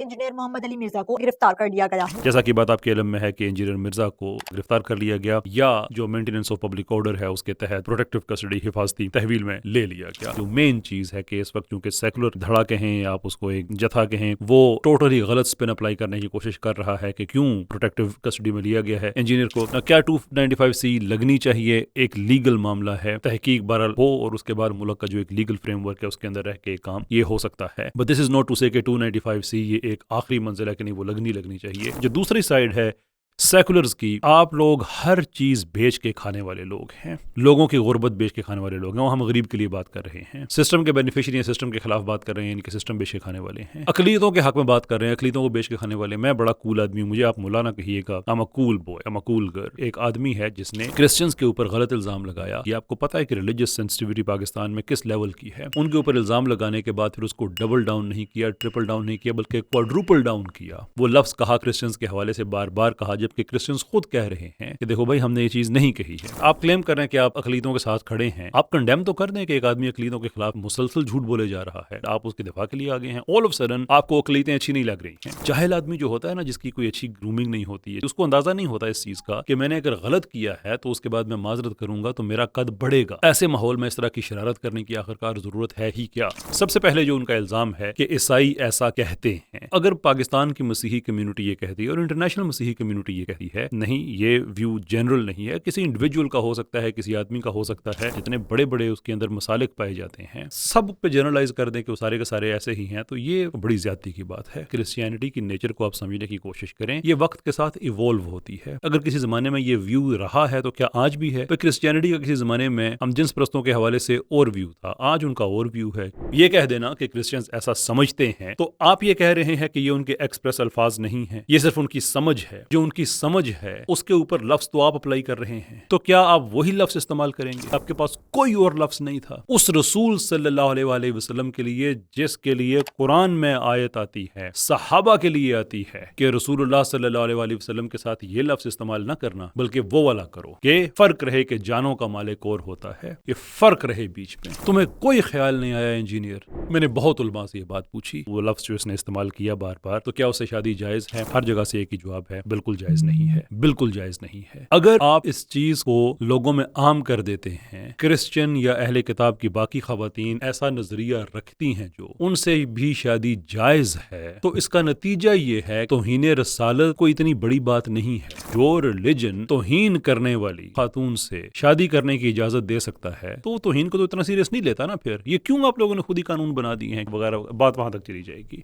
Engineer Mohammad Ali Mirza को गिरफ्तार कर लिया गया है। जैसा कि बात आपके इल्म में है कि इंजीनियर मिर्जा को गिरफ्तार कर लिया गया या जो मेंटेनेंस ऑफ पब्लिक ऑर्डर है उसके तहत प्रोटेक्टिव कस्टडी हिफाजती तहवील में ले लिया गया। जो मेन चीज है कि इस वक्त चूंकि सेकुलर धड़ा कहें आप उसको एक जथा कहें, वो टोटली गलत स्पिन अप्लाई करने की कोशिश कर रहा है कि क्यों प्रोटेक्टिव कस्टडी में लिया गया है इंजीनियर को। ना क्या 295C लगनी चाहिए, एक लीगल मामला है, तहकीक बहरहाल हो और उसके बाद मुल्क का जो एक लीगल फ्रेमवर्क है उसके अंदर रह के काम ये हो सकता है। But this is not to say कि 295C ये एक आखिरी मंजिल है कि नहीं, वो लगनी चाहिए। जो दूसरी साइड है सेकुलर्स की, आप लोग हर चीज बेच के खाने वाले लोग हैं, लोगों की गुर्बत बेच के खाने वाले लोग हैं। हम गरीब के लिए बात कर रहे हैं, सिस्टम के बेनिफिशियरी हैं, सिस्टम के खिलाफ बात कर रहे हैं, इनके सिस्टम बेच के खाने वाले हैं, अकलीतों के हक में बात कर रहे हैं, अकलीतों को बेच के खाने वाले। मैं बड़ा कूल आदमी हूं, मुझे आप मुला ना कहिएगा, I am a cool boy, I am a cool girl. एक आदमी है जिसने क्रिश्चियंस के ऊपर गलत इल्जाम लगाया। ये आपको पता है कि रिलीजियस सेंसिटिविटी पाकिस्तान में किस लेवल की है। उनके ऊपर इल्जाम लगाने के बाद फिर उसको डबल डाउन नहीं किया, ट्रिपल डाउन नहीं किया, बल्कि क्वाड्रुपल डाउन किया। वो लफ्ज कहा क्रिश्चियंस के हवाले से बार बार कहा, जबकि क्रिश्चियंस खुद कह रहे हैं कि देखो भाई हमने ये चीज नहीं कही है। आप क्लेम कर रहे हैं कि आप अकलीतों के साथ खड़े हैं, आप कंडेम तो कर दें कि एक आदमी अकलीतों के खिलाफ मुसलसल झूठ बोले जा रहा है, आप उसके दिफा के लिए आगे हैं। ऑल ऑफ सडन आपको अकलीतें अच्छी नहीं लग रही हैं। जाहिल आदमी जो होता है ना, जिसकी कोई अच्छी ग्रूमिंग नहीं होती है, उसको अंदाजा नहीं होता इस चीज का कि मैंने अगर गलत किया है तो उसके बाद मैं माजरत करूंगा तो मेरा कद बढ़ेगा। ऐसे माहौल में इस तरह की शरारत करने की आखिरकार जरूरत है ही क्या। सबसे पहले जो उनका इल्जाम है कि ईसाई ऐसा कहते हैं। अगर पाकिस्तान की मसीही कम्युनिटी ये कहती है और इंटरनेशनल मसीही कम्युनिटी ये कहती है, नहीं ये व्यू जनरल नहीं है, किसी इंडिविजुअल का हो सकता है, किसी आदमी का हो सकता है, जितने बड़े बड़े उसके अंदर मसालिक पाए जाते हैं सब पे जनरलाइज कर दें कि वो सारे के सारे ऐसे ही हैं, तो ये बड़ी ज्यादती की बात है। क्रिश्चियनिटी की नेचर को आप समझने की कोशिश करें, ये वक्त के साथ इवॉल्व होती है। अगर किसी जमाने में ये व्यू रहा है तो क्या आज भी है? तो क्रिश्चियनिटी का किसी जमाने में हम जिन्स प्रस्तों के हवाले से और व्यू था, आज उनका और व्यू है। ये कह देना कि क्रिश्चियंस ऐसा समझते हैं तो आप ये कह रहे हैं कि ये उनके एक्सप्रेस अल्फाज नहीं है, ये सिर्फ उनकी समझ है। जो उनकी समझ है उसके ऊपर लफ्ज तो आप अप्लाई कर रहे हैं, तो क्या आप वही लफ्ज इस्तेमाल करेंगे? आपके पास कोई और लफ्ज नहीं था उस रसूल सल्लल्लाहु अलैहि वसल्लम के लिए जिसके लिए कुरान में आयत आती है, सहाबा के लिए आती है कि रसूलुल्लाह सल्लल्लाहु अलैहि वसल्लम के साथ ये लफ्ज इस्तेमाल ना करना बल्कि वो वाला करो कि फर्क रहे कि जानों का मालिक और होता है, ये फर्क रहे बीच में। तुम्हें कोई ख्याल नहीं आया इंजीनियर? मैंने बहुत उलमा से ये बात पूछी, वो लफ्ज जो इसने इस्तेमाल किया बार बार, तो क्या उससे शादी जायज है? हर जगह से एक ही जवाब है, बिल्कुल जायज नहीं है, बिल्कुल जायज नहीं है। अगर आप इस चीज को लोगों में आम कर देते हैं, क्रिश्चियन या अहले किताब की बाकी खवातीन ऐसा नजरिया रखती हैं जो उनसे भी शादी जायज है, तो इसका नतीजा ये है तौहीन रसालत कोई इतनी बड़ी बात नहीं है। जो रिलीजन तौहीन करने वाली खातून से शादी करने की इजाजत दे सकता है तो तौहीन को तो इतना सीरियस नहीं लेता ना। फिर ये क्यों आप लोगों ने खुद ही कानून बना दिए हैं वगैरह, बात वहां तक चली जाएगी।